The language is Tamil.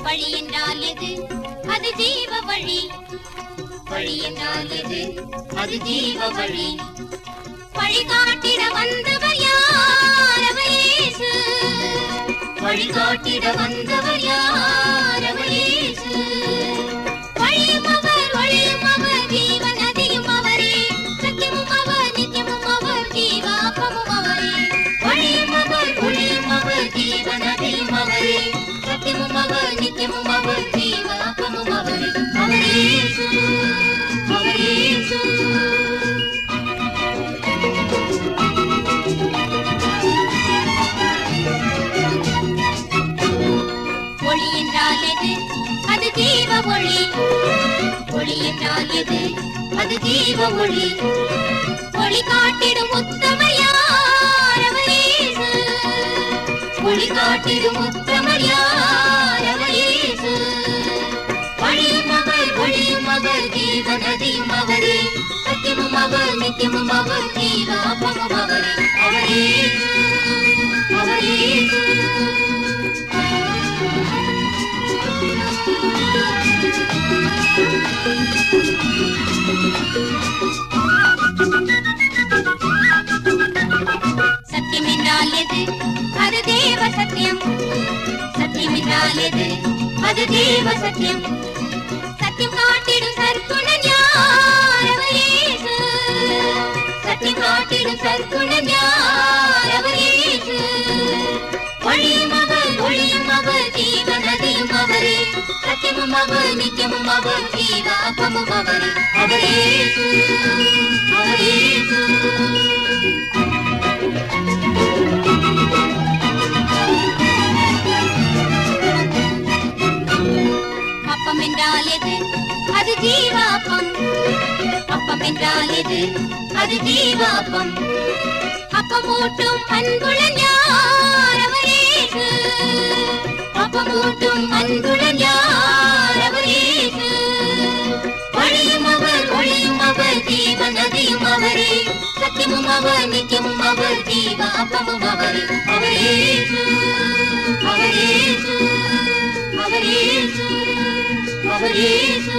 வழி என்றால் எது? அது ஜீவ வழி. வழி என்றால் எது? அது ஜீவ வழி. வழிகாட்டிட வந்தவர் யார்? அவர் இயேசு. வழிகாட்டிட வந்தவர் யார்? அவர் இயேசு. வழியும் அவர், ஒளியும் அவர், ஜீவ நதியும் அவரே. சத்தியமும் அவர், நித்தியமும் அவர், ஜீவாப்பமும் அவரே. வழியும் அவர், ஒளியும் அவர், ஜீவ நதியும் அவரே. சத்தியமும் அவர், நித்தியமும் அவர், ஜீவாப்பமும் அவரே. அவர் இயேசு, அவர் இயேசு. ஒளி என்றால் எது? அது ஜீவ ஒளி. ஒளி என்றால் எது? அது ஜீவ ஒளி. ஒளி காட்டிடும் உத்தமர் யார்? அவர் இயேசு. ஒளி காட்டிடும் உத்தமர் யார்? அவர் இயேசு. வழியும் அவர், ஒளியும் அவர், ஜீவ நதியும் அவரே. சத்தியமும் அவர், நித்தியமும் அவர், ஜீவாப்பமும் அவரே. அவர் இயேசு, அவர் இயேசு. சத்தியம் என்றால் எது? அது தேவ சத்தியம். சத்தியம் என்றால் எது? அது தேவ சத்தியம். சத்தியம் காட்டிடும் சற்குணன் யார்? அவர் இயேசு. சத்தியம் காட்டிடும் சற்குணன் யார்? அவர் இயேசு. வழியும் அவர், ஒளியும் அவர், ஜீவ நதியும் அவரே. சத்தியமும் அவர், நித்தியமும் அவர், ஜீவாப்பமும் அவரே. அவர் இயேசு, அவர் இயேசு. அப்பம் என்றால் எது? அது ஜீவாப்பம். அப்பம் என்றால் எது? அது ஜீவாப்பம். அப்பம் ஊட்டும் அன்புடன் யார்? அவர் இயேசு. அப்பம் ஊட்டும் அன்புடன் யார்? அவர் இயேசு. வழியும் அவர், ஒளியும் அவர், ஜீவ நதியும் அவரே. சத்தியமும் அவர், நித்தியமும் அவர், ஜீவாப்பமும் அவரே. அவர் இயேசு, அவர் இயேசு, அவர் இயேசு, அவர் இயேசு.